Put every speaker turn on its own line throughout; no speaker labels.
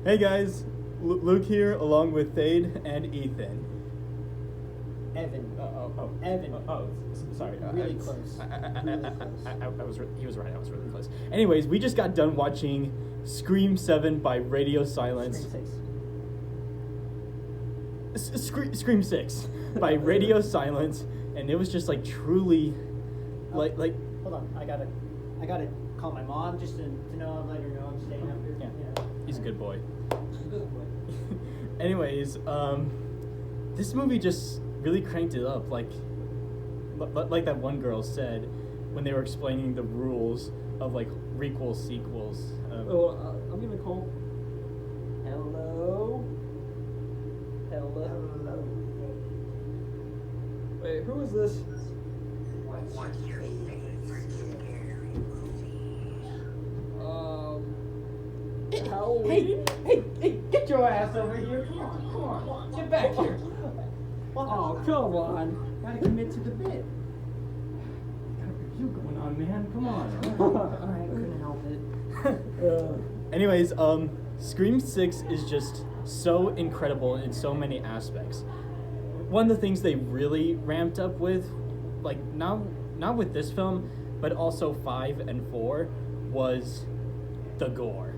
Hey guys, Luke here along with Thade and Ethan.
Evan.
Evan. Sorry.
Really close.
He was right. I was really close. Anyways, we just got done watching Scream 7 by Radio Silence. Scream 6 by Radio Silence, and it was just like truly, like.
Hold on, I gotta call my mom just to know, let her know I'm staying up here.
Yeah. He's a good boy.
Good boy.
Anyways, this movie just really cranked it up, like that one girl said when they were explaining the rules of like requel sequels.
I'm gonna call. Hello. Wait, who is this?
What's your favorite scary movie?
Halloween?
Hey, get your ass over here. Come on. Get back here.
Oh, come on.
Gotta commit to the bit.
Got a review going on, man. Come on.
Alright, couldn't help it.
Anyways, Scream 6 is just so incredible in so many aspects. One of the things they really ramped up with, like not with this film, but also 5 and 4, was the gore.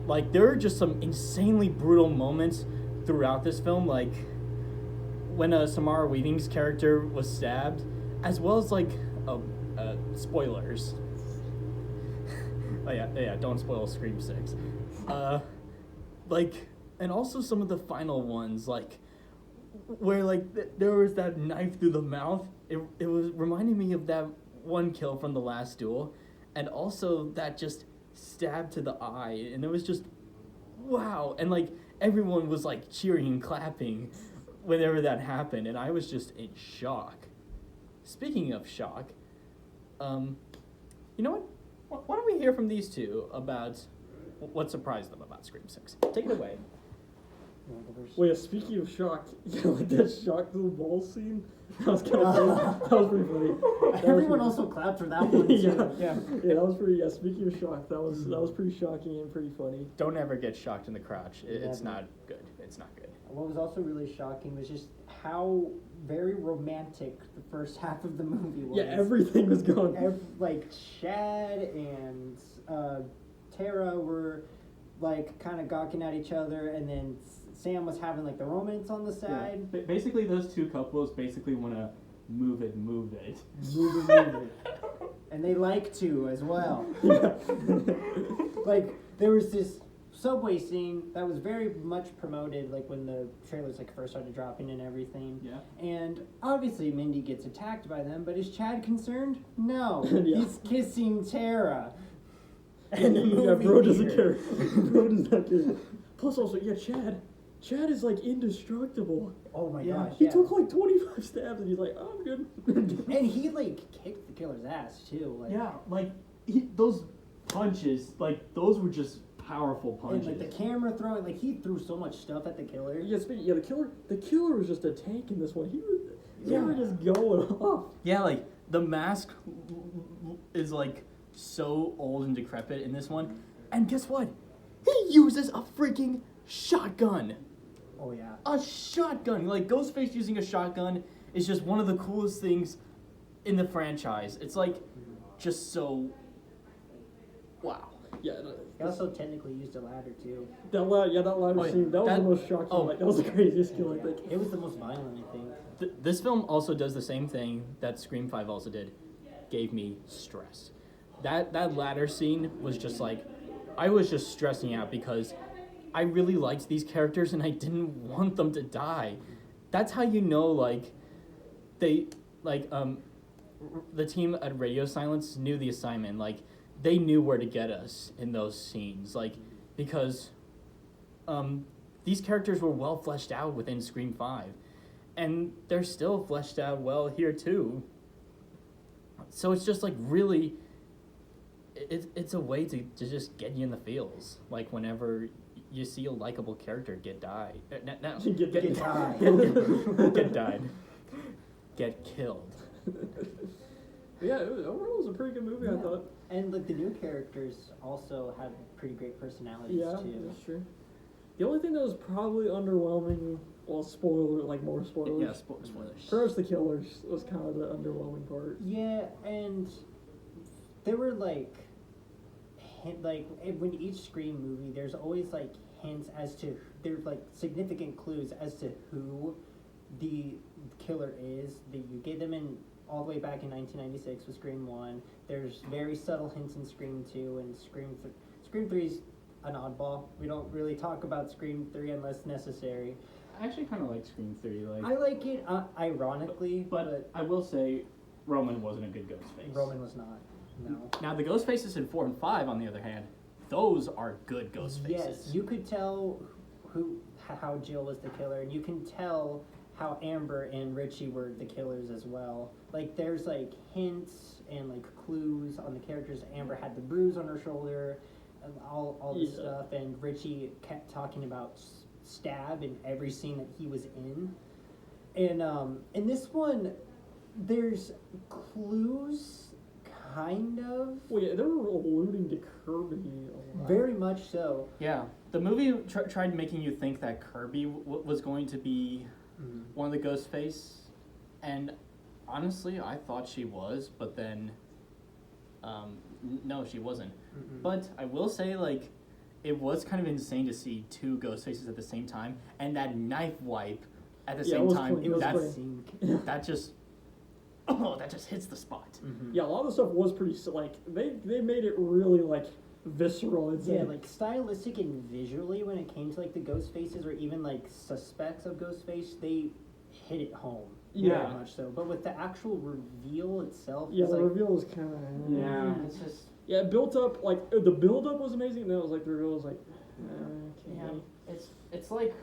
Like there are just some insanely brutal moments throughout this film, like when Samara Weaving's character was stabbed, as well as like spoilers. Oh yeah, don't spoil Scream 6. And also some of the final ones, like where like there was that knife through the mouth. It was reminding me of that one kill from the last duel, and also that just stab to the eye, and it was just wow. And like everyone was like cheering and clapping whenever that happened, and I was just in shock. Speaking of shock, you know what? Why don't we hear from these two about what surprised them about Scream 6? Take it away.
Wait, speaking of shock, like that shock to the ball scene, that was kind of funny. That was pretty funny.
Everyone also clapped for that one too.
yeah, that was pretty. Yeah, speaking of shock, that was pretty shocking and pretty funny.
Don't ever get shocked in the crotch. It's not good. It's not good.
What was also really shocking was just how very romantic the first half of the movie was.
Yeah, everything was going.
Like Chad and Tara were like kind of gawking at each other, and then Sam was having like the romance on the side.
Yeah. Basically, those two couples basically want to move it.
Move it. And they like to as well. Like there was this subway scene that was very much promoted, like when the trailers like first started dropping and everything.
Yeah.
And obviously Mindy gets attacked by them, but is Chad concerned? No.
Yeah.
He's kissing Tara. And
bro doesn't care. Bro does not care. Plus also, Chad is like indestructible.
Oh my gosh.
He took like 25 stabs and he's like, oh, I'm good.
And he like kicked the killer's ass too. Like,
Yeah, like those punches, like those were just powerful punches.
and like the camera throwing, like he threw so much stuff at the killer.
The killer was just a tank in this one. They were just going off.
Yeah, like the mask is like so old and decrepit in this one, and guess what? He uses a freaking shotgun.
Oh yeah.
A shotgun. Like Ghostface using a shotgun is just one of the coolest things in the franchise. It's like just so wow.
Yeah.
He also technically used a ladder too.
That ladder scene, that was the most shocking. That was the craziest kill, I think.
It was the most violent, I think.
This film also does the same thing that Scream 5 also did. Gave me stress. That ladder scene was just like, I was just stressing out because I really liked these characters and I didn't want them to die. That's how you know, like, they, like, the team at Radio Silence knew the assignment. Like, they knew where to get us in those scenes. Like, because these characters were well fleshed out within Scream 5. And they're still fleshed out well here, too. So it's just, like, really... It's a way to just get you in the feels. Like, whenever you see a likable character get died.
Get
died. Get died. Get killed.
Yeah, overall it was a pretty good movie, I thought.
And like the new characters also had pretty great personalities too.
That's true. The only thing that was probably underwhelming, well, spoiler, like more spoilers.
Yeah, spoilers.
Pretty much the killers was kind of the underwhelming part.
Yeah, and there were when each Scream movie, there's always like hints as to there's like significant clues as to who the killer is. That you get them in all the way back in 1996 with Scream 1. There's very subtle hints in Scream 2 and Scream 3's an oddball. We don't really talk about Scream 3 unless necessary.
I actually kind of like Scream 3.
I like it ironically,
But I will say, Roman wasn't a good Ghostface.
Roman was not. No.
Now, the Ghostfaces in 4 and 5, on the other hand, those are good Ghostfaces.
Yes, you could tell how Jill was the killer, and you can tell how Amber and Richie were the killers as well. Like, there's like hints and like clues on the characters. Amber had the bruise on her shoulder, and all this stuff, and Richie kept talking about stab in every scene that he was in. And in this one, there's clues. Kind of.
Well, yeah, they were alluding to Kirby a lot.
Very much so.
Yeah. The movie tried making you think that Kirby was going to be one of the Ghostface, and honestly, I thought she was, but then, no, she wasn't.
Mm-hmm.
But I will say, like, it was kind of insane to see two Ghostfaces at the same time, and that knife wipe at the same time. That just... Oh, that just hits the spot.
Mm-hmm.
Yeah, a lot of the stuff was pretty, like, they made it really, like, visceral.
Yeah, like, stylistic and visually, when it came to, like, the ghost faces or even, like, suspects of ghost face, they hit it home.
Yeah.
Very much so. But with the actual reveal itself...
Yeah, the
like,
reveal was kind of...
Yeah, it's just...
Yeah, it built up, like, the build-up was amazing, and then it was, like, the reveal was like, okay.
Yeah, it's like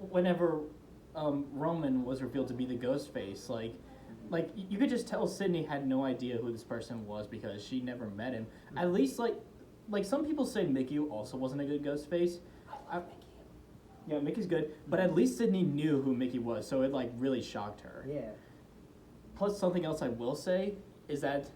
whenever Roman was revealed to be the Ghostface, like you could just tell Sydney had no idea who this person was because she never met him. At least like some people say Mickey also wasn't a good Ghostface. Yeah, Mickey's good, but at least Sydney knew who Mickey was, so it like really shocked her.
Yeah.
Plus, something else I will say is that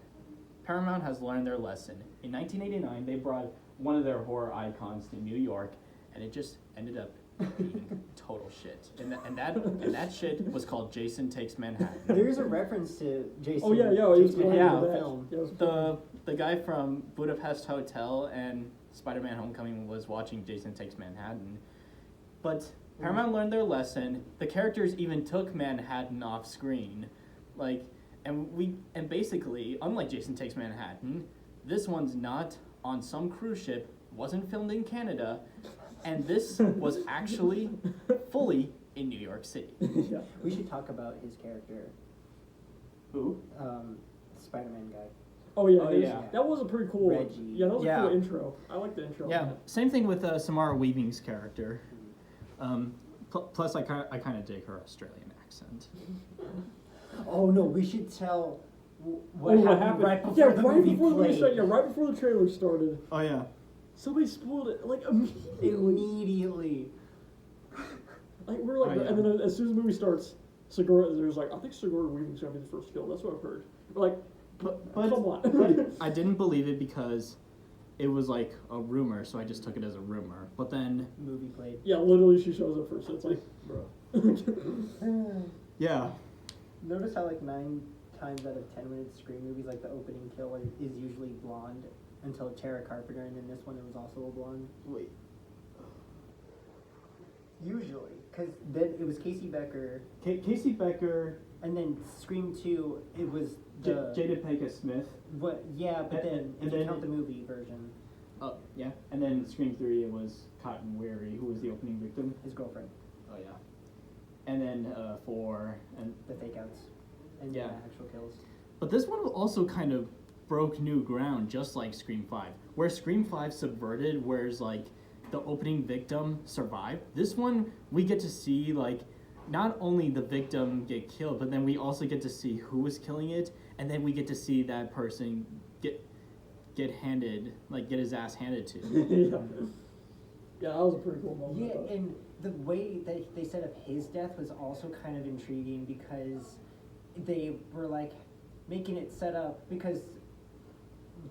Paramount has learned their lesson. In 1989, they brought one of their horror icons to New York, and it just ended up being total shit. And that shit was called Jason Takes Manhattan.
There's a reference to Jason.
Oh, yeah,
Jason
was
Manhattan
yeah,
in the film.
Yeah,
The guy from Budapest Hotel and Spider-Man Homecoming was watching Jason Takes Manhattan. But Paramount learned their lesson. The characters even took Manhattan off screen. And basically, unlike Jason Takes Manhattan, this one's not on some cruise ship, wasn't filmed in Canada, and this was actually fully in New York City.
Yeah.
We should talk about his character.
Who?
Spider-Man guy.
Oh, yeah,
Oh, yeah.
that was a pretty cool...
Reggie.
Yeah, that was
Yeah.
a cool intro. I like the intro.
Yeah, same thing with Samara Weaving's character. Plus, I kind of dig her Australian accent.
Oh no, we should tell
What happened?
right before the movie played.
Right before the trailer started.
Oh yeah.
Somebody spoiled it, like, immediately.
Immediately.
Like, we're like,
Oh, yeah.
and then as soon as the movie starts, there's like, I think Sigourney Weaving's gonna be the first kill. That's what I've heard. We're like,
But
come on.
I didn't believe it because it was like a rumor, so I just took it as a rumor. But then,
Movie played.
Yeah, literally, she shows up first. It's like, bro.
yeah,
Notice how like 9 times out of 10 when it's Scream movies, like the opening kill is usually blonde until Tara Carpenter, and then this one it was also a blonde.
wait,
Usually, because then it was Casey Becker,
Casey Becker,
and then Scream 2 it was the
Jada Pinkett Smith.
What? Yeah, but then
And
if you
then-
count the movie version,
Oh yeah, and then Scream 3 it was Cotton Weary, who was the opening victim.
his girlfriend,
Oh yeah, and then 4 and
the fake outs, and
Yeah.
the actual kills.
but this one also kind of broke new ground, just like Scream 5, where Scream 5 subverted, whereas like the opening victim survived. This one we get to see like not only the victim get killed, but then we also get to see who was killing it, and then we get to see that person get his ass handed to.
Yeah, that was a pretty cool moment.
Yeah, and the way that they set up his death was also kind of intriguing because they were like making it set up because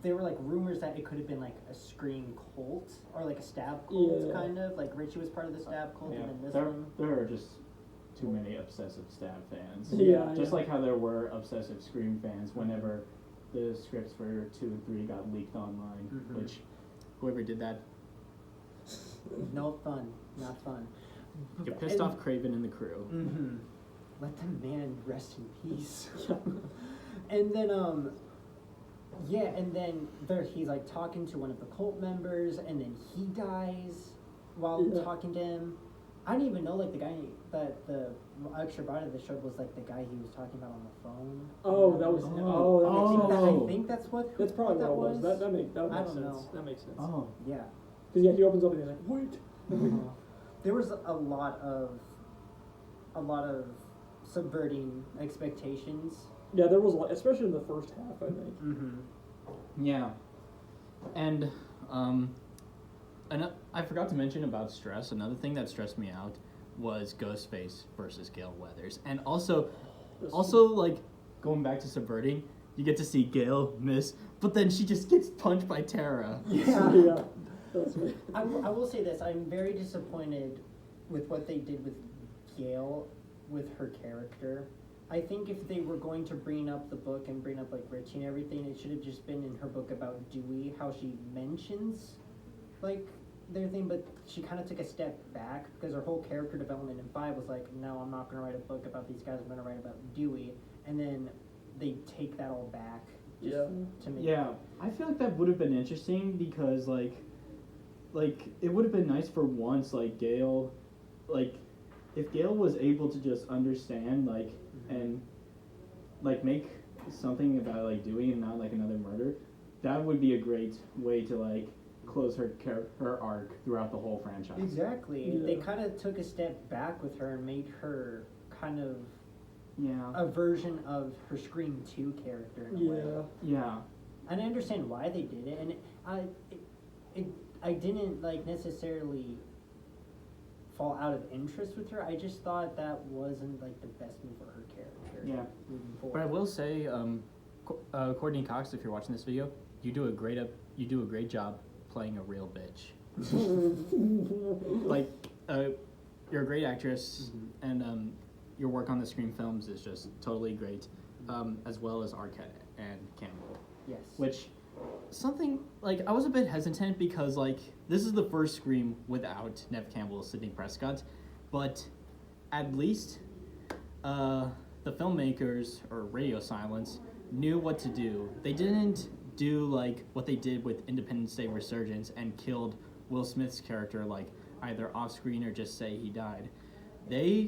there were like rumors that it could have been like a Scream cult or like a stab cult,
Yeah.
kind of like Richie was part of the stab cult,
Yeah,
and then this
there,
one.
there are just too many obsessive stab fans.
Yeah,
Just
yeah.
like how there were obsessive Scream fans whenever the scripts for 2 and 3 got leaked online,
Mhm.
which whoever did that,
No fun, not fun.
you pissed off Craven and the crew.
Mm-hmm. Let the man rest in peace. And then yeah, and then he's like talking to one of the cult members, and then he dies while
Yeah.
talking to him. I didn't even know like the guy that the extra body of the show was like the guy he was talking about on the phone.
Oh, that was.
Oh.
That makes sense.
I think that's what.
That's probably
what
what it was. That makes
I
sense.
don't know.
That makes sense.
Oh,
Yeah.
Because yeah, he opens up and he's like, wait.
There was a lot of subverting expectations.
Yeah, there was a lot, especially in the first half, I think.
Mm-hmm.
yeah. And I forgot to mention about stress. Another thing that stressed me out was Ghostface versus Gale Weathers, and also like going back to subverting, you get to see Gale miss, but then she just gets punched by Tara.
Yeah.
Yeah, that's right.
I will say this. I'm very disappointed with what they did with Gail, with her character. I think if they were going to bring up the book and bring up like Richie and everything, it should have just been in her book about Dewey, how she mentions like their thing, but she kind of took a step back because her whole character development in 5 was like, no, I'm not going to write a book about these guys, I'm going to write about Dewey, and then they take that all back just to make
Yeah, I feel like that would have been interesting because like it would have been nice for once, like Gale, like if Gale was able to just understand like and like make something about like Dewey and not like another murder, that would be a great way to like close her arc throughout the whole franchise.
Exactly.
Yeah.
They kind of took a step back with her and made her kind of
Yeah.
a version of her Scream 2 character in a way.
Yeah.
And I understand why they did it, and I didn't like necessarily fall out of interest with her. I just thought that wasn't like the best move for her character.
Yeah.
Moving
But I
forward.
will say, Courtney Cox, if you're watching this video, you do a great job playing a real bitch. Like, you're a great actress, and your work on the Scream films is just totally great, as well as Arquette and Campbell.
Yes.
Which, something, like, I was a bit hesitant because, like, this is the first Scream without Neve Campbell, Sidney Prescott, but at least the filmmakers, or Radio Silence, knew what to do. They didn't do, like, what they did with Independence Day Resurgence and killed Will Smith's character, like, either off-screen or just say he died. They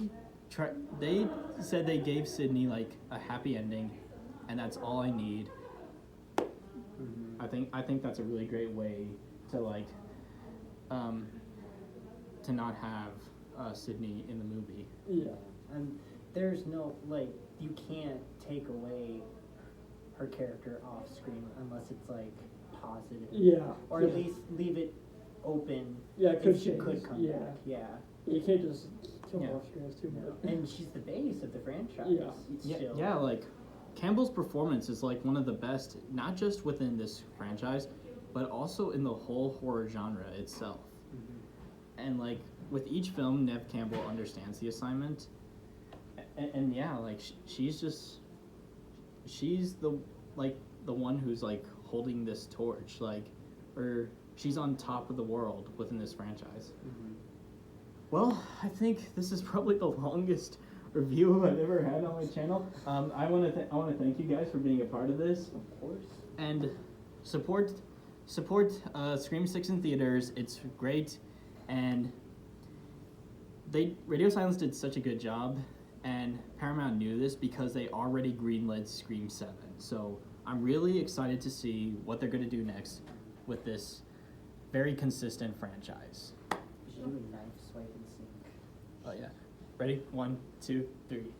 said they gave Sidney, like, a happy ending, and that's all I need. I think that's a really great way to like to not have Sydney in the movie.
Yeah.
And there's no like you can't take away her character off screen unless it's like positive.
Yeah.
Or at least leave it open.
Yeah, it could
if she
change.
could come
Yeah.
back. Yeah.
You can't just kill
Yeah.
off screens too much.
And she's the base of the franchise.
Yeah.
Still.
Yeah, like Campbell's performance is like one of the best, not just within this franchise, but also in the whole horror genre itself. And like with each film, Neve Campbell understands the assignment, and yeah, like she's the one who's like holding this torch, like, or she's on top of the world within this franchise. Well, I think this is probably the longest review I've ever had on my channel. I want to thank you guys for being a part of this.
Of course.
And support Scream 6 in theaters. It's great, and Radio Silence did such a good job, and Paramount knew this because they already greenlit Scream 7. So I'm really excited to see what they're going to do next with this very consistent franchise.
We should do a knife swipe and sync.
Oh yeah, ready? 1, 2, 3.